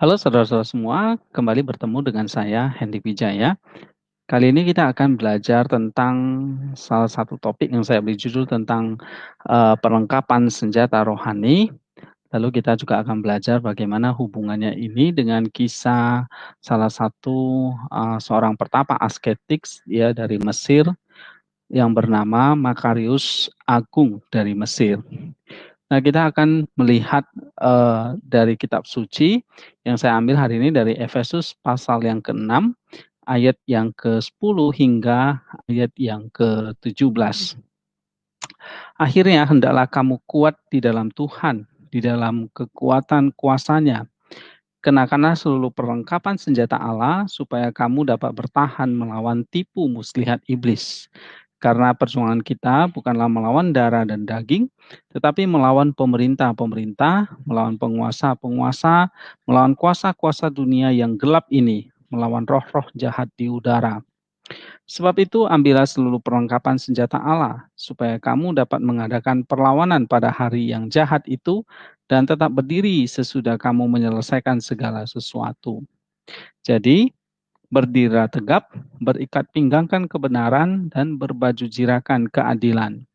Halo saudara-saudara semua, kembali bertemu dengan saya Hendy Wijaya. Kali ini kita akan belajar tentang salah satu topik yang saya beri judul tentang perlengkapan senjata rohani. Lalu kita juga akan belajar bagaimana hubungannya ini dengan kisah salah satu seorang pertapa asketik ya dari Mesir yang bernama Makarius Agung dari Mesir. Nah, kita akan melihat dari kitab suci yang saya ambil hari ini dari Efesus pasal yang ke-6 ayat yang ke-10 hingga ayat yang ke-17. Akhirnya hendaklah kamu kuat di dalam Tuhan, di dalam kekuatan kuasa-Nya. Kenakanlah seluruh perlengkapan senjata Allah supaya kamu dapat bertahan melawan tipu muslihat iblis. Karena perjuangan kita bukanlah melawan darah dan daging, tetapi melawan pemerintah-pemerintah, melawan penguasa-penguasa, melawan kuasa-kuasa dunia yang gelap ini, melawan roh-roh jahat di udara. Sebab itu ambillah seluruh perlengkapan senjata Allah, supaya kamu dapat mengadakan perlawanan pada hari yang jahat itu, dan tetap berdiri sesudah kamu menyelesaikan segala sesuatu. Jadi, berdirilah tegap, berikat pinggangkan kebenaran, dan berbaju jirakan keadilan.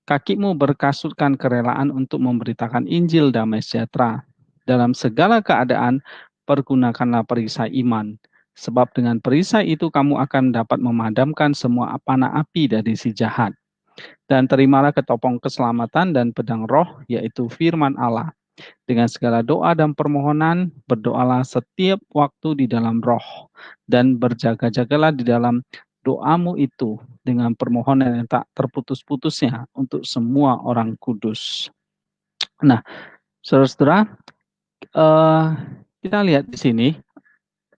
Kakimu berkasutkan kerelaan untuk memberitakan Injil damai sejahtera. Dalam segala keadaan, pergunakanlah perisai iman. Sebab dengan perisai itu kamu akan dapat memadamkan semua panah api dari si jahat. Dan terimalah ketopong keselamatan dan pedang roh, yaitu firman Allah. Dengan segala doa dan permohonan, berdoalah setiap waktu di dalam roh. Dan berjaga-jagalah di dalam doamu itu dengan permohonan yang tak terputus-putusnya untuk semua orang kudus. Nah, saudara-saudara, eh, kita lihat di sini,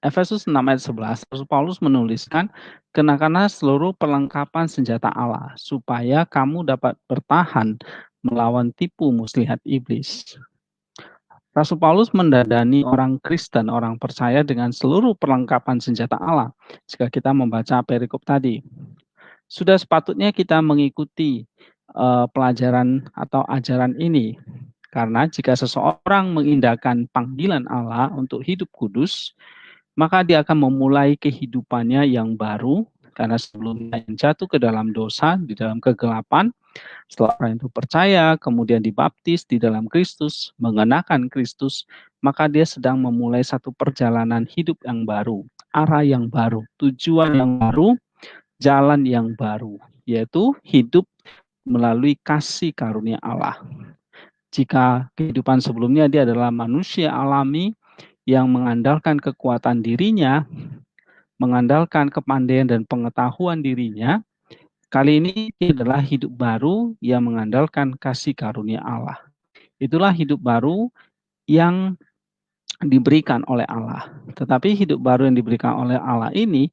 Efesus 6 ayat 11, Rasul Paulus menuliskan, kenakanlah seluruh perlengkapan senjata Allah, supaya kamu dapat bertahan melawan tipu muslihat iblis. Rasul Paulus mendadani orang Kristen, orang percaya dengan seluruh perlengkapan senjata Allah. Jika kita membaca perikop tadi, sudah sepatutnya kita mengikuti pelajaran atau ajaran ini. Karena jika seseorang mengindahkan panggilan Allah untuk hidup kudus, maka dia akan memulai kehidupannya yang baru. Karena sebelumnya yang jatuh ke dalam dosa, di dalam kegelapan, setelah orang itu percaya, kemudian dibaptis di dalam Kristus, mengenakan Kristus, maka dia sedang memulai satu perjalanan hidup yang baru, arah yang baru, tujuan yang baru, jalan yang baru, yaitu hidup melalui kasih karunia Allah. Jika kehidupan sebelumnya dia adalah manusia alami yang mengandalkan kekuatan dirinya, mengandalkan kepandaian dan pengetahuan dirinya, kali ini adalah hidup baru yang mengandalkan kasih karunia Allah. Itulah hidup baru yang diberikan oleh Allah. Tetapi hidup baru yang diberikan oleh Allah ini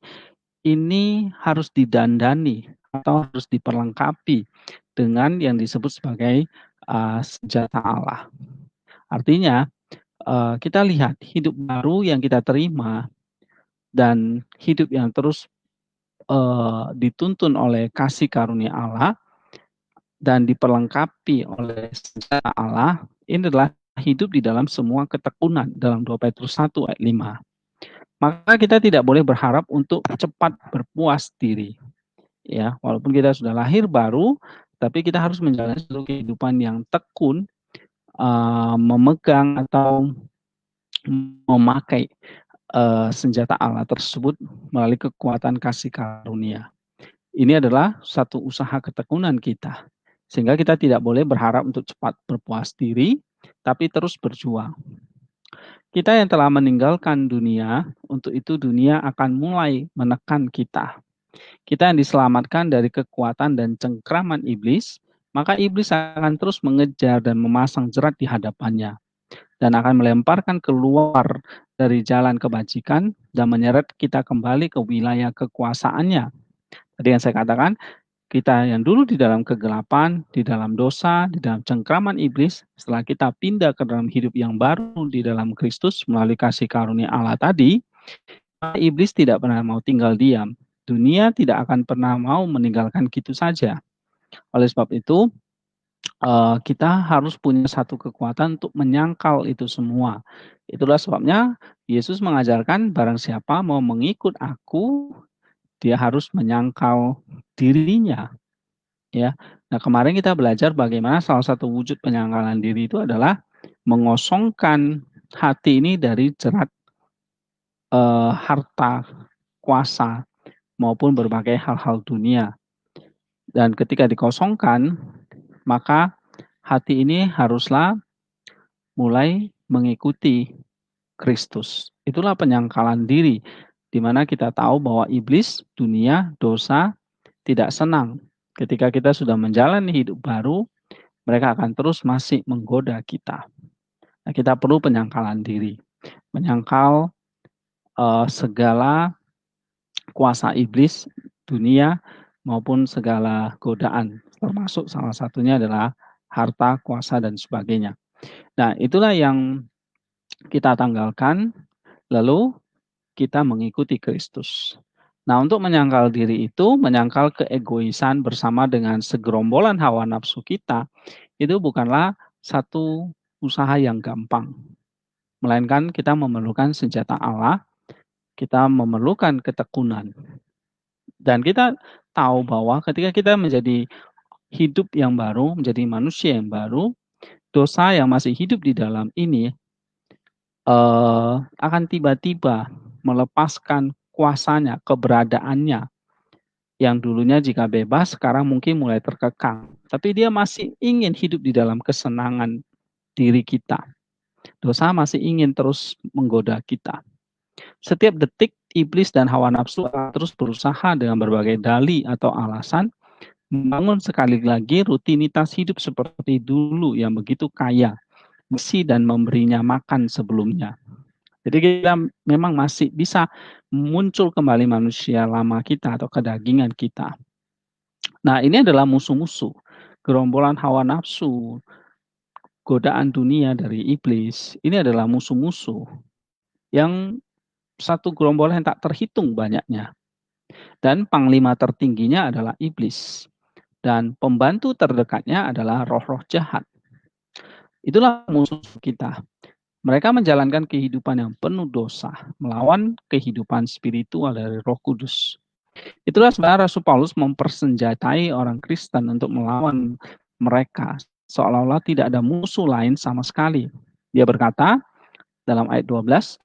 harus didandani atau harus diperlengkapi dengan yang disebut sebagai senjata Allah. Artinya, kita lihat hidup baru yang kita terima dan hidup yang terus dituntun oleh kasih karunia Allah dan diperlengkapi oleh senjata Allah, ini adalah hidup di dalam semua ketekunan dalam 2 Petrus 1 ayat 5. Maka kita tidak boleh berharap untuk cepat berpuas diri. Ya, walaupun kita sudah lahir baru, tapi kita harus menjalani seluruh kehidupan yang tekun, memegang atau memakai senjata Allah tersebut melalui kekuatan kasih karunia. Ini adalah satu usaha ketekunan kita. Sehingga kita tidak boleh berharap untuk cepat berpuas diri, tapi terus berjuang. Kita yang telah meninggalkan dunia, untuk itu dunia akan mulai menekan kita. Kita yang diselamatkan dari kekuatan dan cengkraman iblis, maka iblis akan terus mengejar dan memasang jerat di hadapannya, dan akan melemparkan keluar dari jalan kebajikan dan menyeret kita kembali ke wilayah kekuasaannya. Tadi yang saya katakan, kita yang dulu di dalam kegelapan, di dalam dosa, di dalam cengkraman iblis, setelah kita pindah ke dalam hidup yang baru di dalam Kristus melalui kasih karunia Allah tadi, iblis tidak pernah mau tinggal diam. Dunia tidak akan pernah mau meninggalkan gitu saja. Oleh sebab itu, kita harus punya satu kekuatan untuk menyangkal itu semua. Itulah sebabnya Yesus mengajarkan barang siapa mau mengikut aku, dia harus menyangkal dirinya, ya. Nah, kemarin kita belajar bagaimana salah satu wujud penyangkalan diri itu adalah mengosongkan hati ini dari jerat harta, kuasa, maupun berbagai hal-hal dunia. Dan ketika dikosongkan, maka hati ini haruslah mulai mengikuti Kristus. Itulah penyangkalan diri, di mana kita tahu bahwa iblis, dunia, dosa tidak senang. Ketika kita sudah menjalani hidup baru, mereka akan terus masih menggoda kita. Nah, kita perlu penyangkalan diri, menyangkal segala kuasa iblis, dunia, maupun segala godaan, termasuk salah satunya adalah harta, kuasa, dan sebagainya. Nah, itulah yang kita tanggalkan, lalu kita mengikuti Kristus. Nah, untuk menyangkal diri itu, menyangkal keegoisan bersama dengan segerombolan hawa nafsu kita, itu bukanlah satu usaha yang gampang. Melainkan kita memerlukan senjata Allah, kita memerlukan ketekunan. Dan kita tahu bahwa ketika kita menjadi hidup yang baru, menjadi manusia yang baru, dosa yang masih hidup di dalam ini akan tiba-tiba melepaskan kuasanya, keberadaannya, yang dulunya jika bebas, sekarang mungkin mulai terkekang. Tapi dia masih ingin hidup di dalam kesenangan diri kita. Dosa masih ingin terus menggoda kita. Setiap detik, iblis dan hawa nafsu akan terus berusaha dengan berbagai dalih atau alasan membangun sekali lagi rutinitas hidup seperti dulu yang begitu kaya, besi dan memberinya makan sebelumnya. Jadi kita memang masih bisa muncul kembali manusia lama kita atau kedagingan kita. Nah, ini adalah musuh-musuh, gerombolan hawa nafsu, godaan dunia dari iblis. Ini adalah musuh-musuh yang satu gerombolan yang tak terhitung banyaknya. Dan panglima tertingginya adalah iblis. Dan pembantu terdekatnya adalah roh-roh jahat. Itulah musuh kita. Mereka menjalankan kehidupan yang penuh dosa, melawan kehidupan spiritual dari Roh Kudus. Itulah sebenarnya Rasul Paulus mempersenjatai orang Kristen untuk melawan mereka, seolah-olah tidak ada musuh lain sama sekali. Dia berkata dalam ayat 12,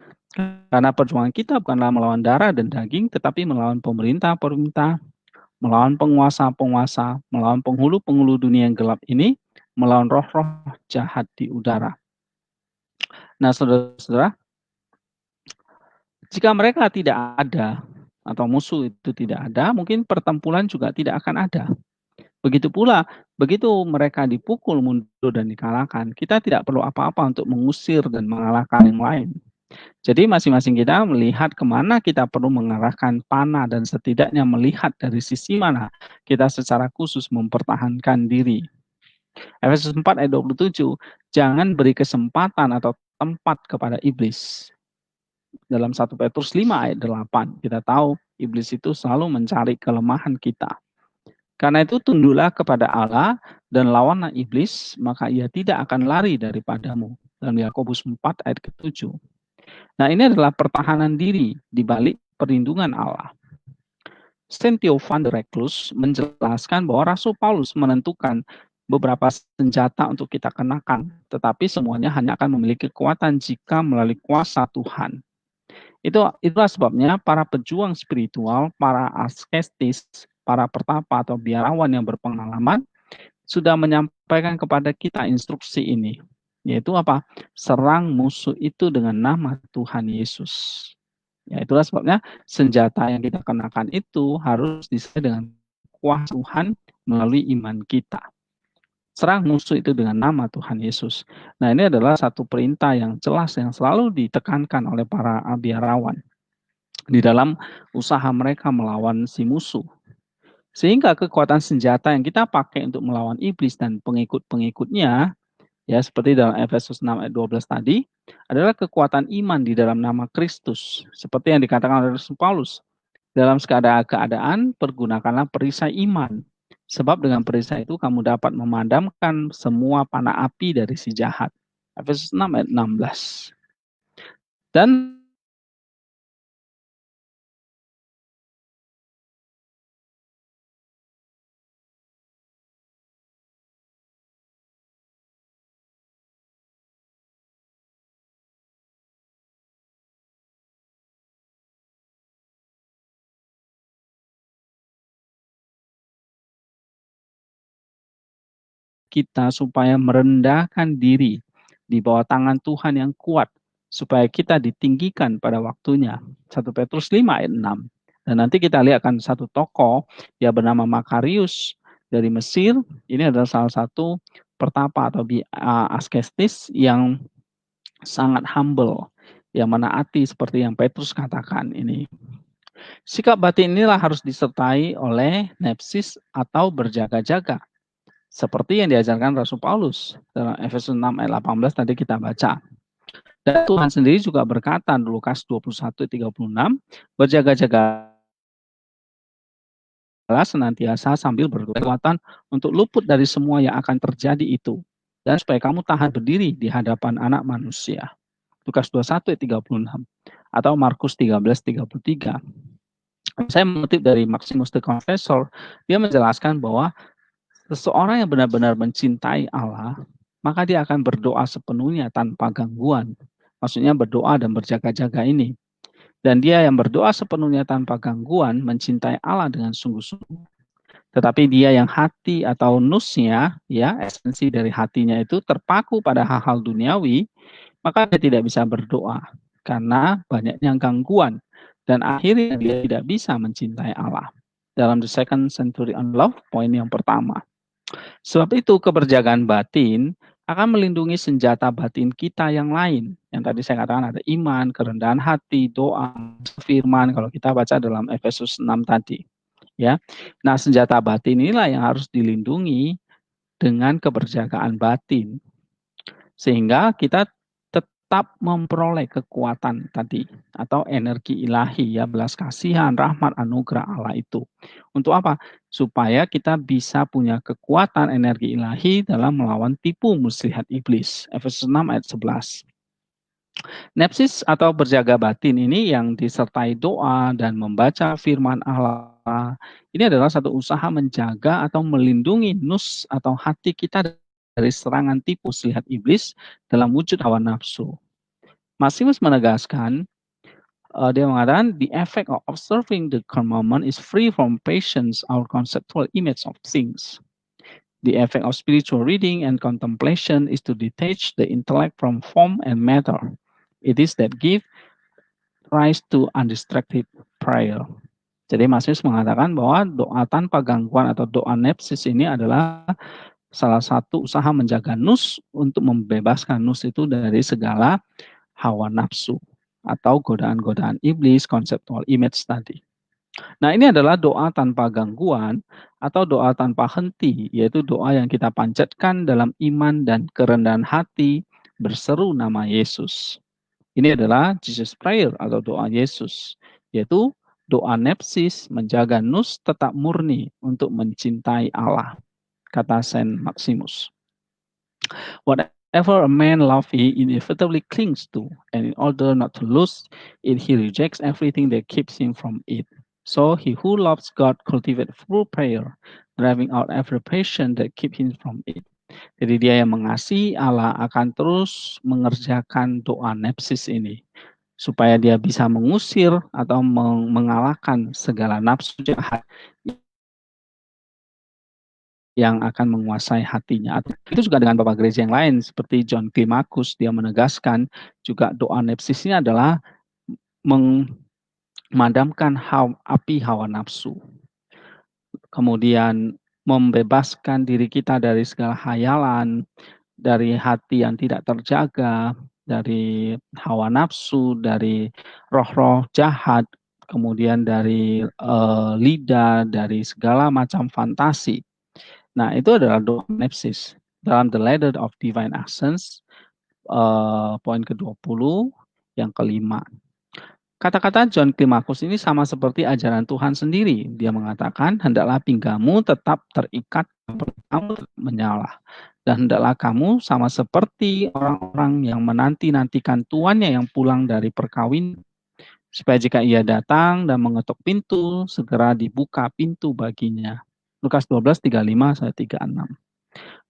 karena perjuangan kita bukanlah melawan darah dan daging, tetapi melawan pemerintah-pemerintah, melawan penguasa-penguasa, melawan penghulu-penghulu dunia yang gelap ini, melawan roh-roh jahat di udara. Nah, saudara-saudara, jika mereka tidak ada atau musuh itu tidak ada, mungkin pertempuran juga tidak akan ada. Begitu pula, begitu mereka dipukul, mundur, dan dikalahkan, kita tidak perlu apa-apa untuk mengusir dan mengalahkan yang lain. Jadi masing-masing kita melihat kemana kita perlu mengarahkan panah dan setidaknya melihat dari sisi mana kita secara khusus mempertahankan diri. Efesus 4 ayat 27, jangan beri kesempatan atau tempat kepada iblis. Dalam 1 Petrus 5 ayat 8, kita tahu iblis itu selalu mencari kelemahan kita. Karena itu tunduklah kepada Allah dan lawanlah iblis, maka ia tidak akan lari daripadamu. Dalam Yakobus 4 ayat ke-7. Nah, ini adalah pertahanan diri di balik perlindungan Allah. St. Theophan de Reclus menjelaskan bahwa Rasul Paulus menentukan beberapa senjata untuk kita kenakan, tetapi semuanya hanya akan memiliki kekuatan jika melalui kuasa Tuhan. Itulah sebabnya para pejuang spiritual, para asketis, para pertapa atau biarawan yang berpengalaman sudah menyampaikan kepada kita instruksi ini, yaitu apa? Serang musuh itu dengan nama Tuhan Yesus. Ya, itulah sebabnya senjata yang kita kenakan itu harus disertai dengan kuasa Tuhan melalui iman kita. Serang musuh itu dengan nama Tuhan Yesus. Nah, ini adalah satu perintah yang jelas yang selalu ditekankan oleh para biarawan di dalam usaha mereka melawan si musuh. Sehingga kekuatan senjata yang kita pakai untuk melawan iblis dan pengikut-pengikutnya, ya seperti dalam Efesus 6 ayat 12 tadi, adalah kekuatan iman di dalam nama Kristus. Seperti yang dikatakan oleh Rasul Paulus, dalam segala keadaan pergunakanlah perisai iman. Sebab dengan perisai itu kamu dapat memadamkan semua panah api dari si jahat. Efesus 6 ayat 16. Dan kita supaya merendahkan diri di bawah tangan Tuhan yang kuat, supaya kita ditinggikan pada waktunya. 1 Petrus 5 ayat 6. Dan nanti kita lihat akan satu tokoh yang bernama Makarius dari Mesir. Ini adalah salah satu pertapa atau askestis yang sangat humble, yang menaati seperti yang Petrus katakan ini. Sikap batin inilah harus disertai oleh nepsis atau berjaga-jaga. Seperti yang diajarkan Rasul Paulus dalam Efesus 6 ayat 18 tadi kita baca. Dan Tuhan sendiri juga berkata di Lukas 21:36, berjaga-jagalah senantiasa sambil berkekuatan untuk luput dari semua yang akan terjadi itu. Dan supaya kamu tahan berdiri di hadapan anak manusia. Lukas 21:36 atau Markus 13:33. Saya mengutip dari Maximus the Confessor, dia menjelaskan bahwa seseorang yang benar-benar mencintai Allah, maka dia akan berdoa sepenuhnya tanpa gangguan. Maksudnya berdoa dan berjaga-jaga ini. Dan dia yang berdoa sepenuhnya tanpa gangguan, mencintai Allah dengan sungguh-sungguh. Tetapi dia yang hati atau nusnya, ya esensi dari hatinya itu terpaku pada hal-hal duniawi, maka dia tidak bisa berdoa. Karena banyaknya gangguan. Dan akhirnya dia tidak bisa mencintai Allah. Dalam The Second Century on Love, poin yang pertama. Sebab itu keberjagaan batin akan melindungi senjata batin kita yang lain. Yang tadi saya katakan ada iman, kerendahan hati, doa, firman kalau kita baca dalam Efesus 6 tadi. Ya. Nah, senjata batin inilah yang harus dilindungi dengan keberjagaan batin. Sehingga kita tetap memperoleh kekuatan tadi atau energi ilahi ya, belas kasihan, rahmat, anugerah Allah itu. Untuk apa? Supaya kita bisa punya kekuatan energi ilahi dalam melawan tipu muslihat iblis. Efesus 6 ayat 11. Nepsis atau berjaga batin ini yang disertai doa dan membaca firman Allah. Ini adalah satu usaha menjaga atau melindungi nus atau hati kita dari serangan tipu muslihat iblis dalam wujud hawa nafsu. Maximus menegaskan, dia mengatakan, the effect of observing the commandment is free from patience or conceptual image of things. The effect of spiritual reading and contemplation is to detach the intellect from form and matter. It is that give rise to undistracted prayer. Jadi Maximus mengatakan bahwa doa tanpa gangguan atau doa nepsis ini adalah salah satu usaha menjaga nus untuk membebaskan nus itu dari segala hawa nafsu atau godaan-godaan iblis, conceptual image tadi. Nah, ini adalah doa tanpa gangguan atau doa tanpa henti, yaitu doa yang kita panjatkan dalam iman dan kerendahan hati berseru nama Yesus. Ini adalah Jesus Prayer atau doa Yesus, yaitu doa nepsis menjaga nus tetap murni untuk mencintai Allah, kata Saint Maximus. Whatever a man loves, he inevitably clings to, and in order not to lose it, he rejects everything that keeps him from it. So he who loves God cultivates through prayer, driving out every passion that keeps him from it. Jadi dia yang mengasihi Allah akan terus mengerjakan doa nepsis ini, supaya dia bisa mengusir atau mengalahkan segala nafsu jahat yang akan menguasai hatinya. Itu juga dengan Bapak Gereja yang lain, seperti John Climacus, dia menegaskan juga doa nepsis ini adalah memadamkan api hawa nafsu. Kemudian membebaskan diri kita dari segala hayalan, dari hati yang tidak terjaga, dari hawa nafsu, dari roh-roh jahat, kemudian dari lidah, dari segala macam fantasi. Nah, itu adalah doa nepsis. Dalam The Ladder of Divine Accents, poin ke-20, yang kelima. Kata-kata John Climacus ini sama seperti ajaran Tuhan sendiri. Dia mengatakan, hendaklah pinggamu tetap terikat, kamu tetap menyala. Dan hendaklah kamu sama seperti orang-orang yang menanti-nantikan tuannya yang pulang dari perkawinan, supaya jika ia datang dan mengetuk pintu, segera dibuka pintu baginya. Lukas 12:35-36.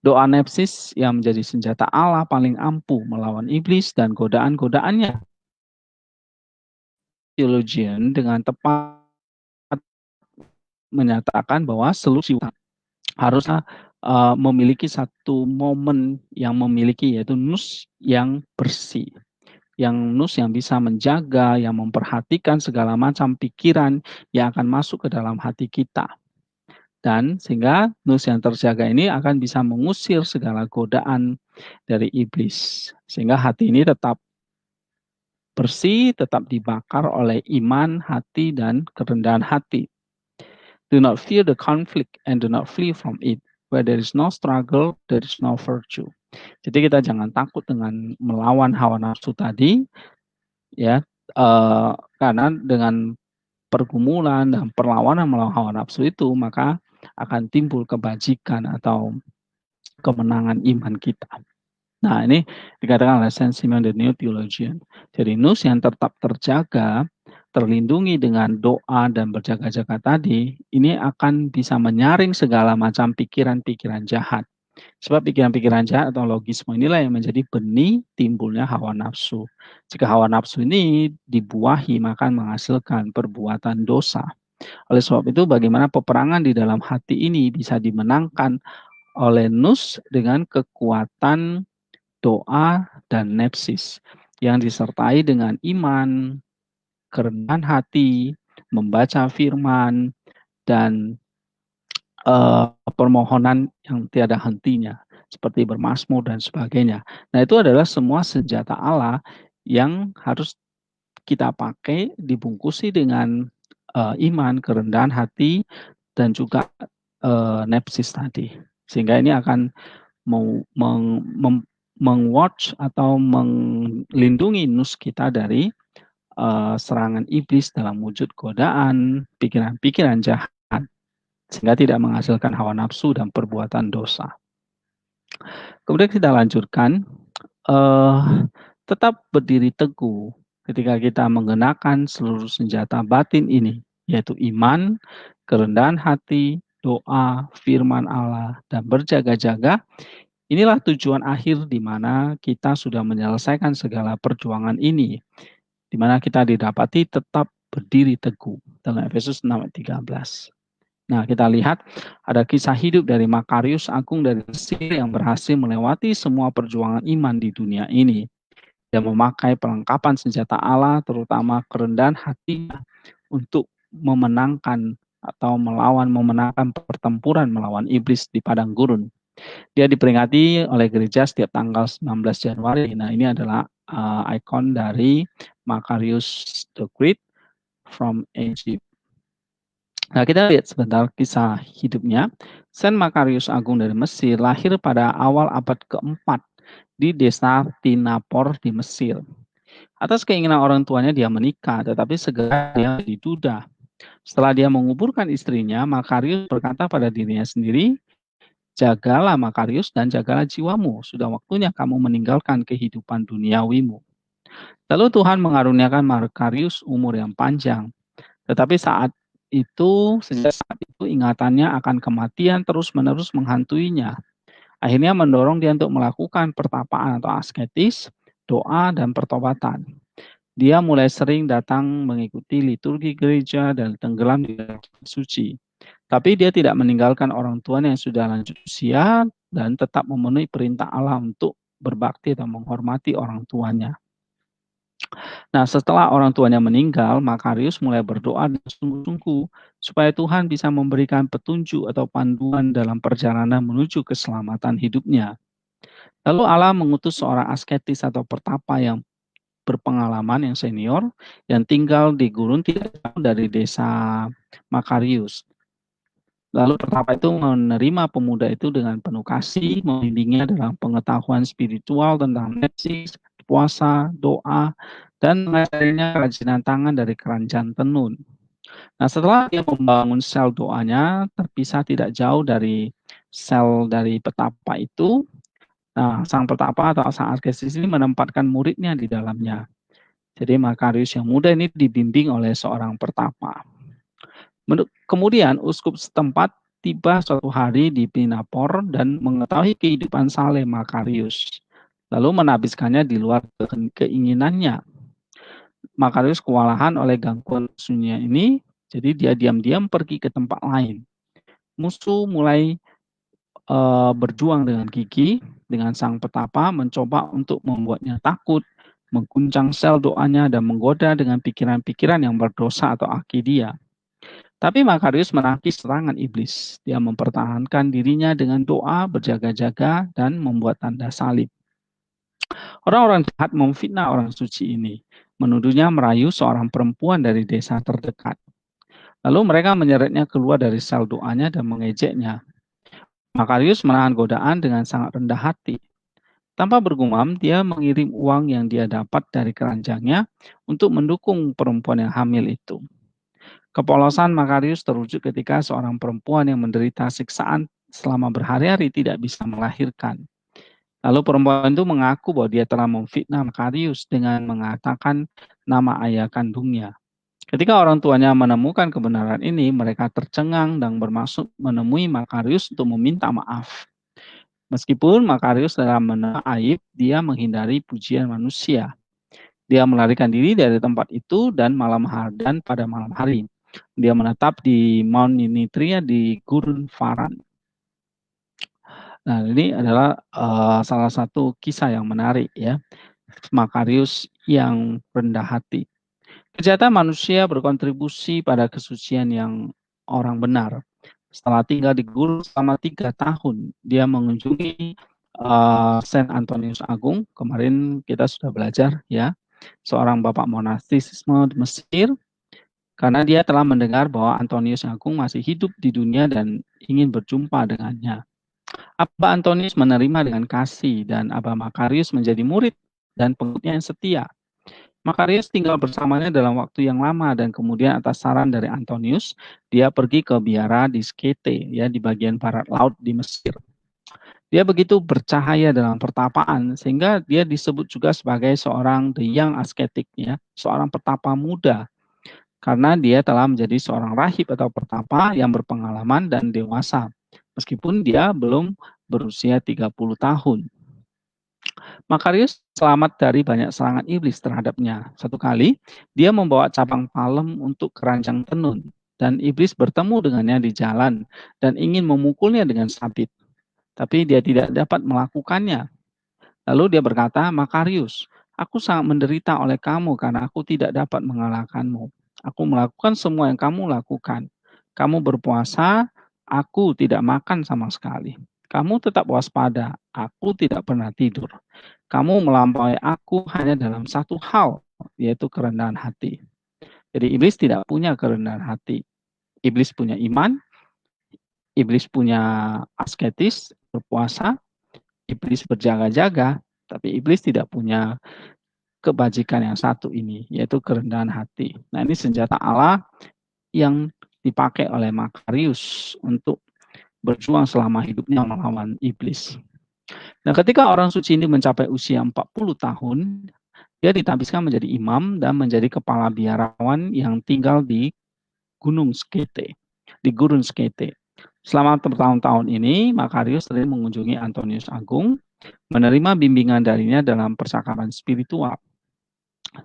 Doa nepsis yang menjadi senjata Allah paling ampuh melawan iblis dan godaan-godaannya. Theologian dengan tepat menyatakan bahwa seluruh jiwa harusnya memiliki satu momen yang memiliki, yaitu nus yang bersih. Yang nus yang bisa menjaga, yang memperhatikan segala macam pikiran yang akan masuk ke dalam hati kita. Dan sehingga nus yang terjaga ini akan bisa mengusir segala godaan dari iblis. Sehingga hati ini tetap bersih, tetap dibakar oleh iman, hati, dan kerendahan hati. Do not fear the conflict and do not flee from it. Where there is no struggle, there is no virtue. Jadi kita jangan takut dengan melawan hawa nafsu tadi, ya, karena dengan pergumulan dan perlawanan melawan hawa nafsu itu, maka akan timbul kebajikan atau kemenangan iman kita. Nah, ini dikatakan oleh Saint Simon the New Theologian. Jadi nus yang tetap terjaga, terlindungi dengan doa dan berjaga-jaga tadi, ini akan bisa menyaring segala macam pikiran-pikiran jahat. Sebab pikiran-pikiran jahat atau logisme inilah yang menjadi benih timbulnya hawa nafsu. Jika hawa nafsu ini dibuahi, maka menghasilkan perbuatan dosa. Oleh sebab itu, bagaimana peperangan di dalam hati ini bisa dimenangkan oleh nus dengan kekuatan doa dan nepsis yang disertai dengan iman, kerendahan hati, membaca firman, dan permohonan yang tiada hentinya, seperti bermazmur dan sebagainya. Nah, itu adalah semua senjata Allah yang harus kita pakai, dibungkusi dengan iman, kerendahan hati, dan juga nepsis tadi. Sehingga ini akan meng-watch atau melindungi nus kita dari serangan iblis dalam wujud godaan, pikiran-pikiran jahat, sehingga tidak menghasilkan hawa nafsu dan perbuatan dosa. Kemudian kita lanjutkan, tetap berdiri teguh ketika kita menggunakan seluruh senjata batin ini, yaitu iman, kerendahan hati, doa, firman Allah, dan berjaga-jaga. Inilah tujuan akhir di mana kita sudah menyelesaikan segala perjuangan ini, di mana kita didapati tetap berdiri teguh dalam Efesus 6:13. Nah, kita lihat ada kisah hidup dari Makarius Agung dari Mesir yang berhasil melewati semua perjuangan iman di dunia ini. Dia memakai perlengkapan senjata Allah, terutama kerendahan hatinya, untuk memenangkan atau memenangkan pertempuran melawan iblis di padang gurun. Dia diperingati oleh gereja setiap tanggal 19 Januari. Nah, ini adalah ikon dari Macarius the Great from Egypt. Nah, kita lihat sebentar kisah hidupnya. Saint Macarius Agung dari Mesir lahir pada awal abad keempat di desa Tinapor di Mesir. Atas keinginan orang tuanya dia menikah, tetapi segera dia diduda. Setelah dia menguburkan istrinya, Macarius berkata pada dirinya sendiri, "Jagalah Macarius dan jagalah jiwamu, sudah waktunya kamu meninggalkan kehidupan duniawimu." Lalu Tuhan mengaruniakan Macarius umur yang panjang. Tetapi sejak saat itu ingatannya akan kematian terus-menerus menghantuinya. Akhirnya mendorong dia untuk melakukan pertapaan atau asketis, doa, dan pertobatan. Dia mulai sering datang mengikuti liturgi gereja dan tenggelam di dalam suci. Tapi dia tidak meninggalkan orang tuanya yang sudah lanjut usia dan tetap memenuhi perintah Allah untuk berbakti dan menghormati orang tuanya. Nah, setelah orang tuanya meninggal, Makarius mulai berdoa dengan sungguh-sungguh supaya Tuhan bisa memberikan petunjuk atau panduan dalam perjalanan menuju keselamatan hidupnya. Lalu Allah mengutus seorang asketis atau pertapa yang berpengalaman yang senior yang tinggal di gurun tidak jauh dari desa Makarius. Lalu pertapa itu menerima pemuda itu dengan penuh kasih, membimbingnya dalam pengetahuan spiritual tentang nepsis, puasa, doa, dan mengajarinya kerajinan tangan dari keranjang tenun. Nah, setelah dia membangun sel doanya terpisah tidak jauh dari sel dari petapa itu, Nah, sang petapa atau sang asketis ini menempatkan muridnya di dalamnya. Jadi Makarius yang muda ini dibimbing oleh seorang pertapa. Kemudian uskup setempat tiba suatu hari di Pinapor dan mengetahui kehidupan Saleh Makarius. Lalu menabiskannya di luar keinginannya. Makarius kewalahan oleh gangguan musuhnya ini, jadi dia diam-diam pergi ke tempat lain. Musuh mulai berjuang dengan gigi dengan sang petapa, mencoba untuk membuatnya takut, mengguncang sel doanya dan menggoda dengan pikiran-pikiran yang berdosa atau akidia. Tapi Makarius menangkis serangan iblis. Dia mempertahankan dirinya dengan doa, berjaga-jaga, dan membuat tanda salib. Orang-orang jahat memfitnah orang suci ini, menuduhnya merayu seorang perempuan dari desa terdekat. Lalu mereka menyeretnya keluar dari sel doanya dan mengejeknya. Makarius menahan godaan dengan sangat rendah hati. Tanpa bergumam, dia mengirim uang yang dia dapat dari keranjangnya untuk mendukung perempuan yang hamil itu. Kepolosan Makarius terwujud ketika seorang perempuan yang menderita siksaan selama berhari-hari tidak bisa melahirkan. Lalu perempuan itu mengaku bahwa dia telah memfitnah Makarius dengan mengatakan nama ayah kandungnya. Ketika orang tuanya menemukan kebenaran ini, mereka tercengang dan bermaksud menemui Makarius untuk meminta maaf. Meskipun Makarius dalam menahan aib, dia menghindari pujian manusia. Dia melarikan diri dari tempat itu dan pada malam hari. Dia menetap di Mount Nitria di Gurun Faran. Nah, ini adalah salah satu kisah yang menarik ya. Makarius yang rendah hati. Kejahatan manusia berkontribusi pada kesucian yang orang benar. Setelah tinggal di gurun selama 3 tahun, dia mengunjungi Saint Antonius Agung. Kemarin kita sudah belajar ya, seorang bapak monastisisme di Mesir, karena dia telah mendengar bahwa Antonius Agung masih hidup di dunia dan ingin berjumpa dengannya. Abba Antonius menerima dengan kasih dan Abba Makarius menjadi murid dan pengikutnya yang setia. Makarius tinggal bersamanya dalam waktu yang lama dan kemudian atas saran dari Antonius, dia pergi ke biara di Skete, ya di bagian barat laut di Mesir. Dia begitu bercahaya dalam pertapaan sehingga dia disebut juga sebagai seorang the young ascetic, ya, seorang petapa muda karena dia telah menjadi seorang rahib atau pertapa yang berpengalaman dan dewasa meskipun dia belum berusia 30 tahun. Makarius selamat dari banyak serangan iblis terhadapnya. Satu kali, dia membawa cabang palem untuk keranjang tenun, dan iblis bertemu dengannya di jalan dan ingin memukulnya dengan sabit. Tapi dia tidak dapat melakukannya. Lalu dia berkata, Makarius, aku sangat menderita oleh kamu karena aku tidak dapat mengalahkanmu. Aku melakukan semua yang kamu lakukan. Kamu berpuasa, aku tidak makan sama sekali. Kamu tetap waspada, aku tidak pernah tidur. Kamu melampaui aku hanya dalam satu hal, yaitu kerendahan hati. Jadi iblis tidak punya kerendahan hati. Iblis punya iman, iblis punya asketis, berpuasa, iblis berjaga-jaga, tapi iblis tidak punya kebajikan yang satu ini, yaitu kerendahan hati. Nah, ini senjata Allah yang dipakai oleh Makarius untuk berjuang selama hidupnya melawan iblis. Nah, ketika orang suci ini mencapai usia 40 tahun, dia ditabiskan menjadi imam dan menjadi kepala biarawan yang tinggal di Gunung Skete, di Gurun Skete. Selama bertahun-tahun ini, Makarius sering mengunjungi Antonius Agung, menerima bimbingan darinya dalam percakapan spiritual.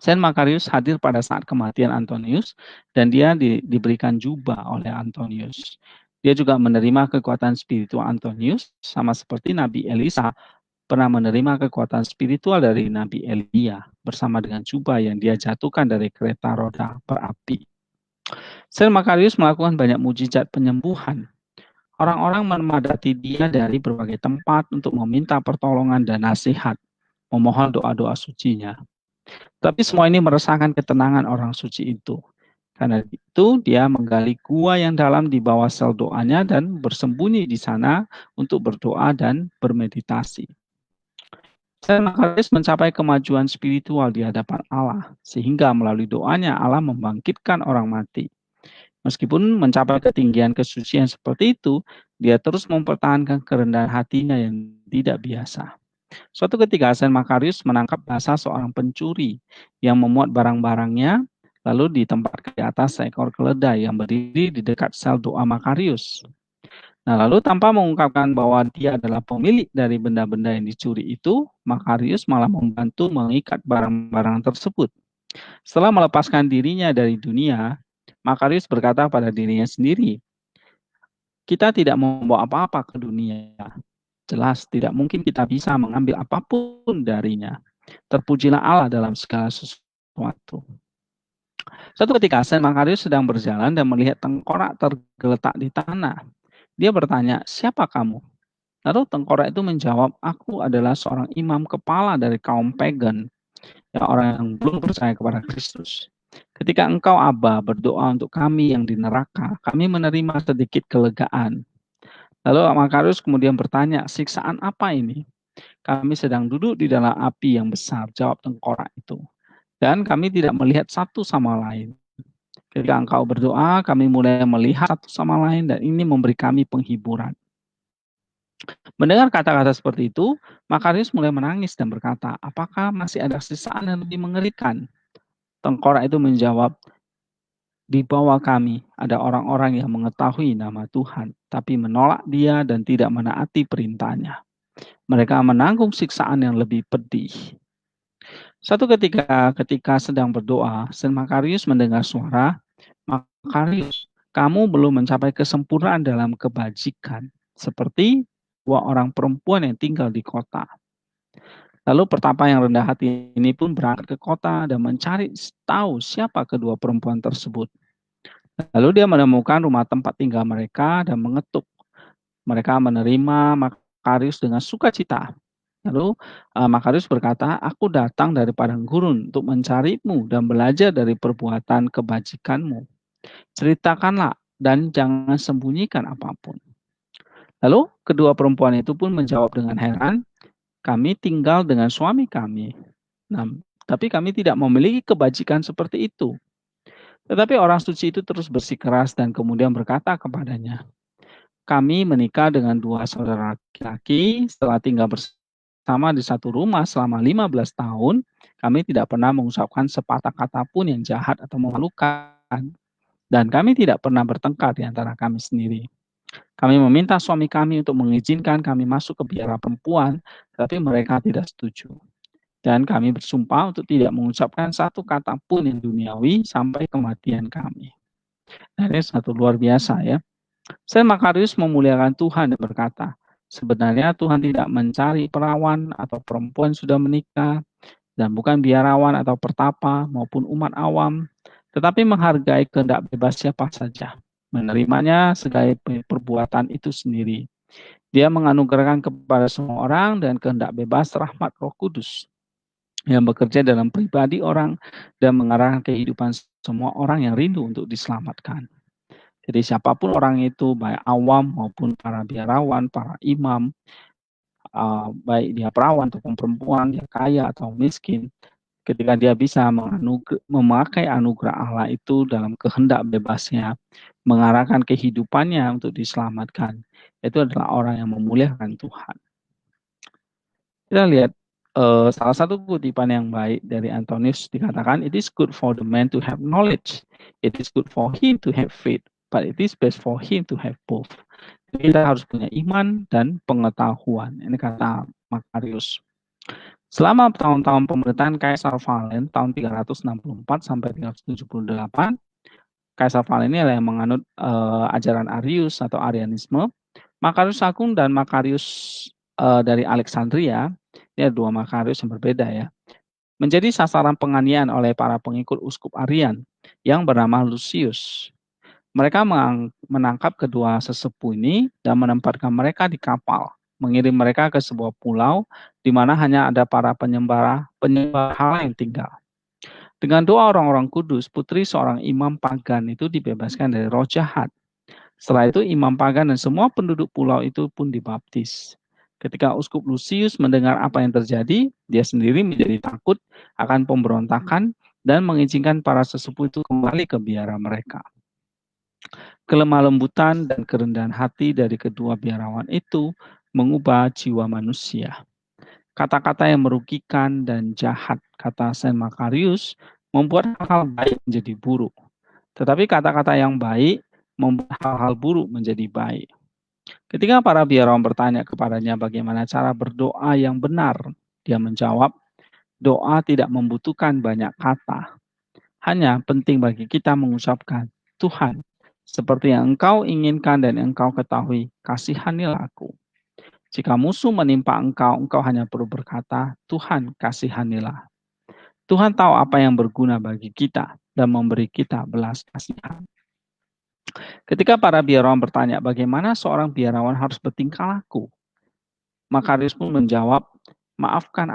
Saint Makarius hadir pada saat kematian Antonius dan dia diberikan jubah oleh Antonius. Dia juga menerima kekuatan spiritual Antonius sama seperti Nabi Elisa pernah menerima kekuatan spiritual dari Nabi Elia bersama dengan jubah yang dia jatuhkan dari kereta roda berapi. Saint Makarius melakukan banyak mujizat penyembuhan. Orang-orang memadati dia dari berbagai tempat untuk meminta pertolongan dan nasihat, memohon doa-doa sucinya. Tapi semua ini meresahkan ketenangan orang suci itu. Karena itu dia menggali gua yang dalam di bawah sel doanya dan bersembunyi di sana untuk berdoa dan bermeditasi. Saint Makarius mencapai kemajuan spiritual di hadapan Allah, sehingga melalui doanya Allah membangkitkan orang mati. Meskipun mencapai ketinggian kesucian seperti itu, dia terus mempertahankan kerendahan hatinya yang tidak biasa. Suatu ketika Sen Makarius menangkap basah seorang pencuri yang memuat barang-barangnya lalu ditempatkan di atas seekor keledai yang berdiri di dekat sel doa Makarius. Nah, lalu tanpa mengungkapkan bahwa dia adalah pemilik dari benda-benda yang dicuri itu, Makarius malah membantu mengikat barang-barang tersebut. Setelah melepaskan dirinya dari dunia, Makarius berkata pada dirinya sendiri, kita tidak membawa apa-apa ke dunia. Jelas tidak mungkin kita bisa mengambil apapun darinya. Terpujilah Allah dalam segala sesuatu. Suatu ketika Sen Makarius sedang berjalan dan melihat tengkorak tergeletak di tanah. Dia bertanya, siapa kamu? Lalu tengkorak itu menjawab, aku adalah seorang imam kepala dari kaum pagan, ya orang yang belum percaya kepada Kristus. Ketika engkau Aba berdoa untuk kami yang di neraka, kami menerima sedikit kelegaan. Lalu Makarius kemudian bertanya, siksaan apa ini? Kami sedang duduk di dalam api yang besar, jawab tengkorak itu. Dan kami tidak melihat satu sama lain. Ketika engkau berdoa, kami mulai melihat satu sama lain dan ini memberi kami penghiburan. Mendengar kata-kata seperti itu, Makarius mulai menangis dan berkata, apakah masih ada sisaan yang lebih mengerikan? Tengkorak itu menjawab, di bawah kami ada orang-orang yang mengetahui nama Tuhan, tapi menolak dia dan tidak menaati perintahnya. Mereka menanggung siksaan yang lebih pedih. Suatu ketika sedang berdoa, Sen Makarius mendengar suara, Makarius, kamu belum mencapai kesempurnaan dalam kebajikan, seperti dua orang perempuan yang tinggal di kota. Lalu pertapa yang rendah hati ini pun berangkat ke kota dan mencari tahu siapa kedua perempuan tersebut. Lalu dia menemukan rumah tempat tinggal mereka dan mengetuk. Mereka menerima Makarius dengan sukacita. Lalu Makarius berkata, aku datang dari padang gurun untuk mencarimu dan belajar dari perbuatan kebajikanmu. Ceritakanlah dan jangan sembunyikan apapun. Lalu kedua perempuan itu pun menjawab dengan heran, kami tinggal dengan suami kami. Nah, tapi kami tidak memiliki kebajikan seperti itu. Tetapi orang suci itu terus bersikeras dan kemudian berkata kepadanya, kami menikah dengan dua saudara laki-laki setelah tinggal bersama di satu rumah selama 15 tahun, kami tidak pernah mengucapkan sepatah kata pun yang jahat atau memalukan. Dan kami tidak pernah bertengkar di antara kami sendiri. Kami meminta suami kami untuk mengizinkan kami masuk ke biara perempuan, tapi mereka tidak setuju. Dan kami bersumpah untuk tidak mengucapkan satu kata pun yang duniawi sampai kematian kami. Nah, ini satu luar biasa ya. Sen Makarius memuliakan Tuhan dan berkata, sebenarnya Tuhan tidak mencari perawan atau perempuan sudah menikah, dan bukan biarawan atau pertapa maupun umat awam, tetapi menghargai kehendak bebas siapa saja, menerimanya segala perbuatan itu sendiri. Dia menganugerahkan kepada semua orang dan kehendak bebas rahmat Roh Kudus yang bekerja dalam pribadi orang dan mengarahkan kehidupan semua orang yang rindu untuk diselamatkan. Jadi siapapun orang itu, baik awam maupun para biarawan, para imam, baik dia perawan ataupun perempuan, dia kaya atau miskin, ketika dia bisa memakai anugerah Allah itu dalam kehendak bebasnya, mengarahkan kehidupannya untuk diselamatkan, itu adalah orang yang memuliakan Tuhan. Kita lihat salah satu kutipan yang baik dari Antonius dikatakan, it is good for the man to have knowledge, it is good for him to have faith, but it is best for him to have both. Kita harus punya iman dan pengetahuan. Ini kata Makarius. Selama tahun-tahun pemerintahan Kaisar Valen tahun 364 sampai 378, Kaisar Valen ini adalah yang menganut ajaran Arius atau Arianisme. Makarius Agung dan Makarius dari Alexandria, ini ada dua Makarius yang berbeda ya, menjadi sasaran penganiayaan oleh para pengikut uskup Arian yang bernama Lucius. Mereka menangkap kedua sesepuh ini dan menempatkan mereka di kapal, mengirim mereka ke sebuah pulau di mana hanya ada para penyembah hala yang tinggal. Dengan doa orang-orang kudus, putri seorang imam pagan itu dibebaskan dari roh jahat. Setelah itu imam pagan dan semua penduduk pulau itu pun dibaptis. Ketika Uskup Lucius mendengar apa yang terjadi, dia sendiri menjadi takut akan pemberontakan dan mengizinkan para sesepuh itu kembali ke biara mereka. Kelemah lembutan dan kerendahan hati dari kedua biarawan itu mengubah jiwa manusia. Kata-kata yang merugikan dan jahat, kata Saint Macarius, membuat hal-hal baik menjadi buruk. Tetapi kata-kata yang baik membuat hal-hal buruk menjadi baik. Ketika para biarawan bertanya kepadanya bagaimana cara berdoa yang benar, dia menjawab, doa tidak membutuhkan banyak kata. Hanya penting bagi kita mengucapkan, Tuhan, seperti yang Engkau inginkan dan Engkau ketahui, kasihanilah aku. Jika musuh menimpa engkau, engkau hanya perlu berkata, Tuhan kasihanilah. Tuhan tahu apa yang berguna bagi kita dan memberi kita belas kasihan. Ketika para biarawan bertanya bagaimana seorang biarawan harus bertingkah laku, Makarius pun menjawab, maafkan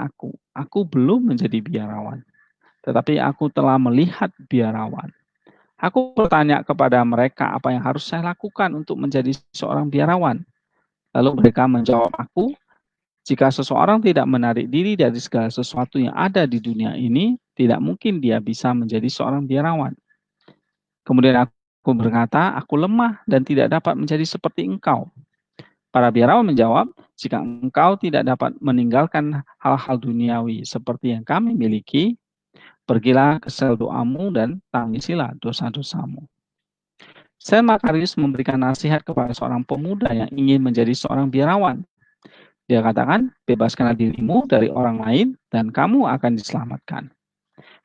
aku belum menjadi biarawan, tetapi aku telah melihat biarawan. Aku bertanya kepada mereka apa yang harus saya lakukan untuk menjadi seorang biarawan. Lalu mereka menjawab aku, jika seseorang tidak menarik diri dari segala sesuatu yang ada di dunia ini, tidak mungkin dia bisa menjadi seorang biarawan. Kemudian aku berkata, aku lemah dan tidak dapat menjadi seperti engkau. Para biarawan menjawab, jika engkau tidak dapat meninggalkan hal-hal duniawi seperti yang kami miliki, pergilah ke sel doamu dan tangisilah dosa-dosamu. Saint Macarius memberikan nasihat kepada seorang pemuda yang ingin menjadi seorang biarawan. Dia katakan, bebaskanlah dirimu dari orang lain dan kamu akan diselamatkan.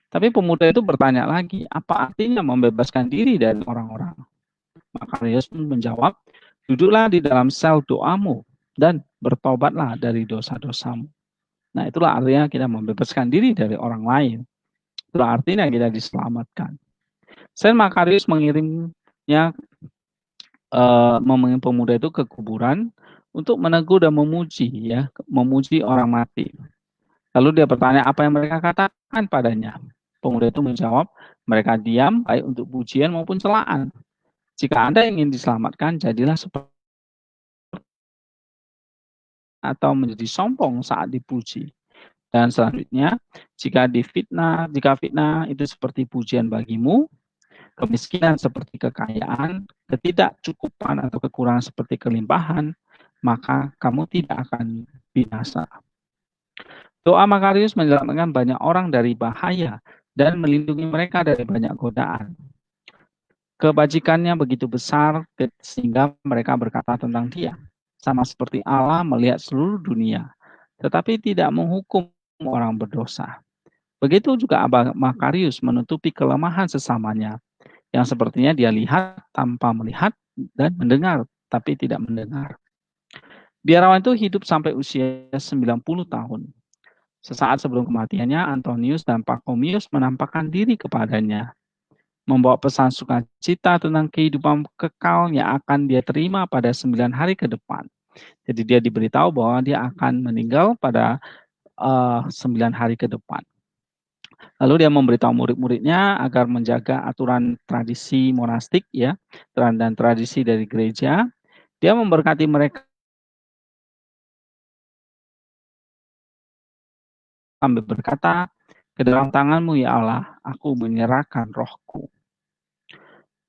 Tapi pemuda itu bertanya lagi, apa artinya membebaskan diri dari orang-orang? Maka Yesus pun menjawab, duduklah di dalam sel doamu dan bertobatlah dari dosa-dosamu. Nah, itulah artinya kita membebaskan diri dari orang lain. Itulah artinya kita diselamatkan. Saint Macarius mengirim pemuda itu ke kuburan untuk menegur dan memuji orang mati. Lalu dia bertanya apa yang mereka katakan padanya. Pemuda itu menjawab, mereka diam baik untuk pujian maupun celaan. Jika Anda ingin diselamatkan, jadilah seperti atau menjadi sombong saat dipuji. Dan selanjutnya, jika fitnah itu seperti pujian bagimu, kemiskinan seperti kekayaan, ketidakcukupan atau kekurangan seperti kelimpahan, maka kamu tidak akan binasa. Doa Makarius menyelamatkan banyak orang dari bahaya dan melindungi mereka dari banyak godaan. Kebajikannya begitu besar sehingga mereka berkata tentang dia. Sama seperti Allah melihat seluruh dunia, tetapi tidak menghukum orang berdosa. Begitu juga Abba Makarius menutupi kelemahan sesamanya, yang sepertinya dia lihat tanpa melihat dan mendengar, tapi tidak mendengar. Biarawan itu hidup sampai usia 90 tahun. Sesaat sebelum kematiannya, Antonius dan Pachomius menampakkan diri kepadanya, membawa pesan sukacita tentang kehidupan kekal yang akan dia terima pada 9 hari ke depan. Jadi dia diberitahu bahwa dia akan meninggal pada 9 hari ke depan. Lalu dia memberitahu murid-muridnya agar menjaga aturan tradisi monastik dan tradisi dari gereja. Dia memberkati mereka sambil berkata, ke dalam tanganmu ya Allah, aku menyerahkan rohku.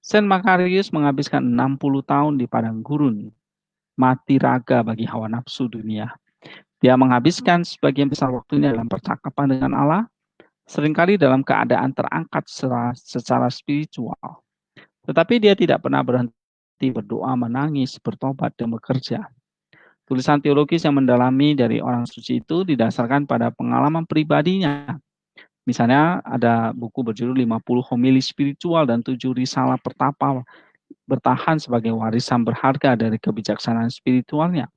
Saint Macarius menghabiskan 60 tahun di padang gurun, mati raga bagi hawa nafsu dunia. Dia menghabiskan sebagian besar waktunya dalam percakapan dengan Allah, seringkali dalam keadaan terangkat secara spiritual. Tetapi dia tidak pernah berhenti berdoa, menangis, bertobat, dan bekerja. Tulisan teologis yang mendalami dari orang suci itu didasarkan pada pengalaman pribadinya. Misalnya ada buku berjudul 50 homili spiritual dan 7 risalah pertapa bertahan sebagai warisan berharga dari kebijaksanaan spiritualnya.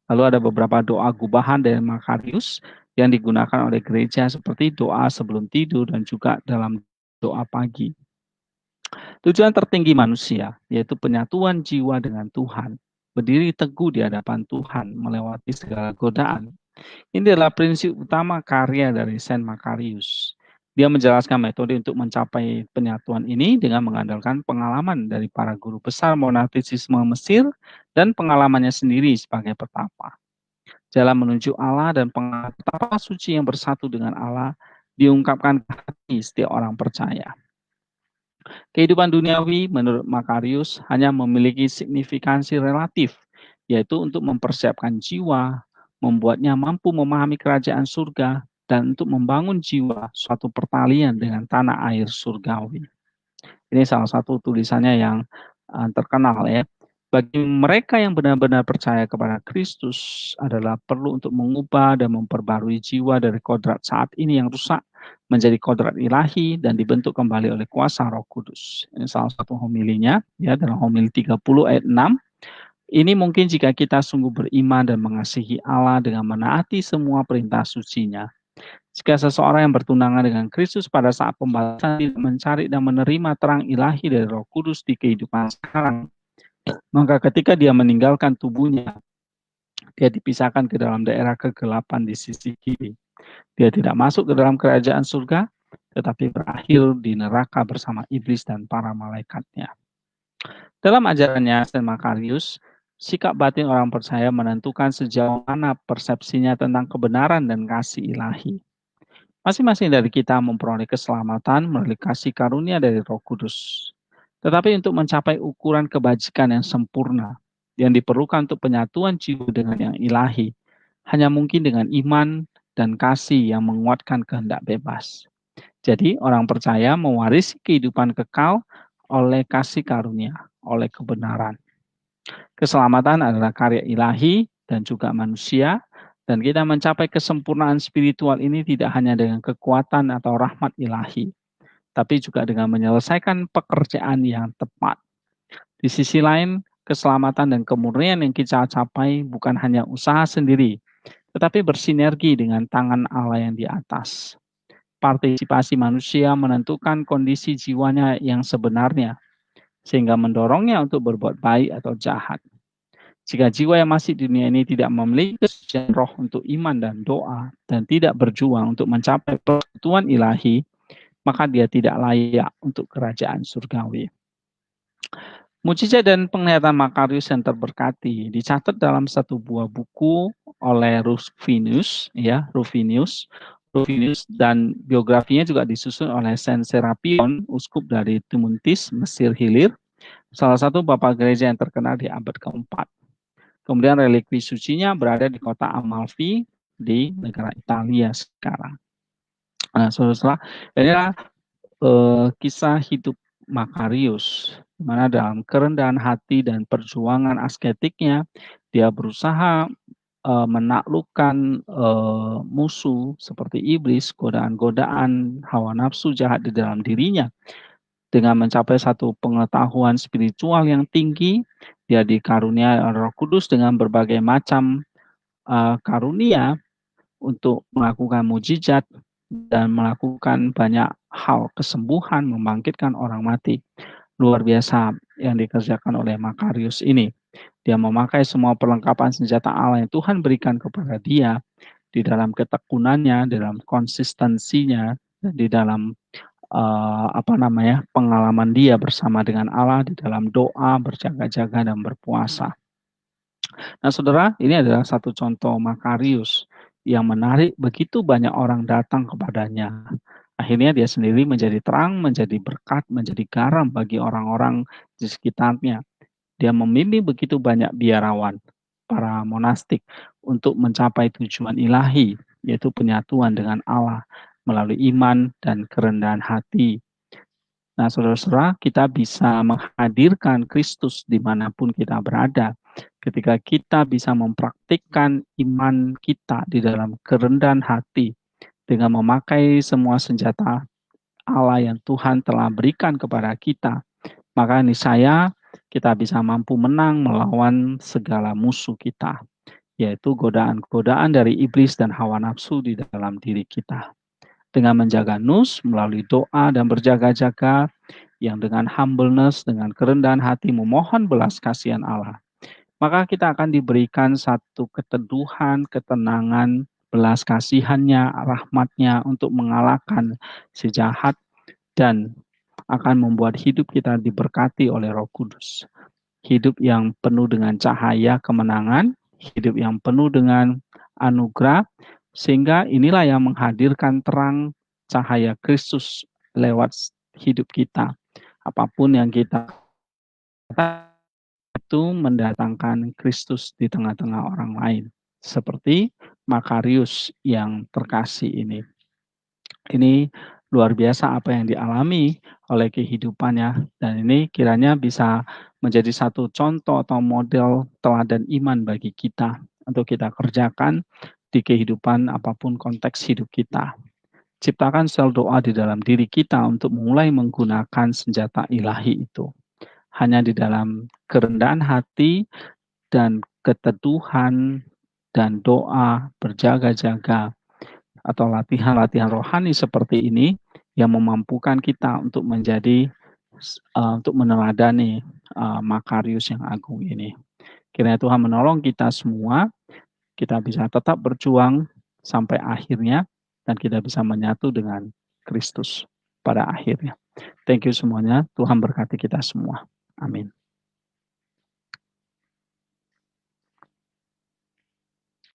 Lalu ada beberapa doa gubahan dari Makarius yang digunakan oleh gereja seperti doa sebelum tidur dan juga dalam doa pagi. Tujuan tertinggi manusia yaitu penyatuan jiwa dengan Tuhan, berdiri teguh di hadapan Tuhan melewati segala godaan. Ini adalah prinsip utama karya dari Saint Macarius. Dia menjelaskan metode untuk mencapai penyatuan ini dengan mengandalkan pengalaman dari para guru besar monastisisme Mesir dan pengalamannya sendiri sebagai petapa. Jalan menuju Allah dan pengalaman petapa suci yang bersatu dengan Allah diungkapkan ke hati setiap orang percaya. Kehidupan duniawi menurut Macarius hanya memiliki signifikansi relatif, yaitu untuk mempersiapkan jiwa, membuatnya mampu memahami kerajaan surga, dan untuk membangun jiwa suatu pertalian dengan tanah air surgawi. Ini salah satu tulisannya yang terkenal ya. Bagi mereka yang benar-benar percaya kepada Kristus adalah perlu untuk mengubah dan memperbarui jiwa dari kodrat saat ini yang rusak menjadi kodrat ilahi dan dibentuk kembali oleh kuasa Roh Kudus. Ini salah satu homilinya ya dalam homili 30 ayat 6. Ini mungkin jika kita sungguh beriman dan mengasihi Allah dengan menaati semua perintah sucinya. Jika seseorang yang bertunangan dengan Kristus pada saat pembalasan tidak mencari dan menerima terang ilahi dari Roh Kudus di kehidupan sekarang, maka ketika dia meninggalkan tubuhnya, dia dipisahkan ke dalam daerah kegelapan di sisi kiri. Dia tidak masuk ke dalam kerajaan surga, tetapi berakhir di neraka bersama iblis dan para malaikatnya. Dalam ajarannya St. Makarius, sikap batin orang percaya menentukan sejauh mana persepsinya tentang kebenaran dan kasih ilahi. Masing-masing dari kita memperoleh keselamatan melalui kasih karunia dari Roh Kudus. Tetapi untuk mencapai ukuran kebajikan yang sempurna, yang diperlukan untuk penyatuan jiwa dengan yang ilahi, hanya mungkin dengan iman dan kasih yang menguatkan kehendak bebas. Jadi orang percaya mewarisi kehidupan kekal oleh kasih karunia, oleh kebenaran. Keselamatan adalah karya ilahi dan juga manusia, dan kita mencapai kesempurnaan spiritual ini tidak hanya dengan kekuatan atau rahmat ilahi, tapi juga dengan menyelesaikan pekerjaan yang tepat. Di sisi lain, keselamatan dan kemurnian yang kita capai bukan hanya usaha sendiri, tetapi bersinergi dengan tangan Allah yang di atas. Partisipasi manusia menentukan kondisi jiwanya yang sebenarnya, sehingga mendorongnya untuk berbuat baik atau jahat. Jika jiwa yang masih di dunia ini tidak memiliki kesucian roh untuk iman dan doa, dan tidak berjuang untuk mencapai persekutuan ilahi, maka dia tidak layak untuk kerajaan surgawi. Mujizat dan penglihatan Makarius yang terberkati dicatat dalam satu buah buku oleh Rufinius, dan biografinya juga disusun oleh Saint Serapion, uskup dari Tumuntis, Mesir Hilir, salah satu bapak gereja yang terkenal di abad keempat. Kemudian relikwi sucinya berada di kota Amalfi di negara Italia sekarang. Nah, saudara-saudara, inilah kisah hidup Makarius, di mana dalam kerendahan hati dan perjuangan asketiknya, dia berusaha menaklukkan musuh seperti iblis, godaan-godaan hawa nafsu jahat di dalam dirinya. Dengan mencapai satu pengetahuan spiritual yang tinggi, dia dikaruniai Roh Kudus dengan berbagai macam karunia untuk melakukan mujizat dan melakukan banyak hal kesembuhan, membangkitkan orang mati. Luar biasa yang dikerjakan oleh Makarius ini. Dia memakai semua perlengkapan senjata Allah yang Tuhan berikan kepada dia di dalam ketekunannya, dalam konsistensinya, dan di dalam pengalaman dia bersama dengan Allah di dalam doa, berjaga-jaga dan berpuasa. Nah, saudara, ini adalah satu contoh Makarius yang menarik begitu banyak orang datang kepadanya. Akhirnya dia sendiri menjadi terang, menjadi berkat, menjadi garam bagi orang-orang di sekitarnya. Dia membimbing begitu banyak biarawan, para monastik, untuk mencapai tujuan ilahi, yaitu penyatuan dengan Allah melalui iman dan kerendahan hati. Nah, saudara-saudara, kita bisa menghadirkan Kristus dimanapun kita berada. Ketika kita bisa mempraktikkan iman kita di dalam kerendahan hati, dengan memakai semua senjata Allah yang Tuhan telah berikan kepada kita, maka niscaya kita bisa mampu menang melawan segala musuh kita, yaitu godaan-godaan dari iblis dan hawa nafsu di dalam diri kita. Dengan menjaga nus melalui doa dan berjaga-jaga, yang dengan humbleness, dengan kerendahan hati memohon belas kasihan Allah, maka kita akan diberikan satu keteduhan, ketenangan, belas kasihannya, rahmatnya untuk mengalahkan si jahat, dan akan membuat hidup kita diberkati oleh Roh Kudus. Hidup yang penuh dengan cahaya kemenangan, hidup yang penuh dengan anugerah, sehingga inilah yang menghadirkan terang cahaya Kristus lewat hidup kita. Apapun yang kita katakan itu mendatangkan Kristus di tengah-tengah orang lain. seperti Makarius yang terkasih ini. Ini luar biasa apa yang dialami oleh kehidupannya, dan ini kiranya bisa menjadi satu contoh atau model teladan iman bagi kita untuk kita kerjakan di kehidupan apapun konteks hidup kita. Ciptakan sel doa di dalam diri kita untuk mulai menggunakan senjata ilahi itu. Hanya di dalam kerendahan hati dan keteduhan dan doa berjaga-jaga atau latihan-latihan rohani seperti ini yang memampukan kita untuk menjadi untuk meneladani Makarius yang agung ini. Kiranya Tuhan menolong kita semua, kita bisa tetap berjuang sampai akhirnya dan kita bisa menyatu dengan Kristus pada akhirnya. Thank you semuanya, Tuhan berkati kita semua. Amin.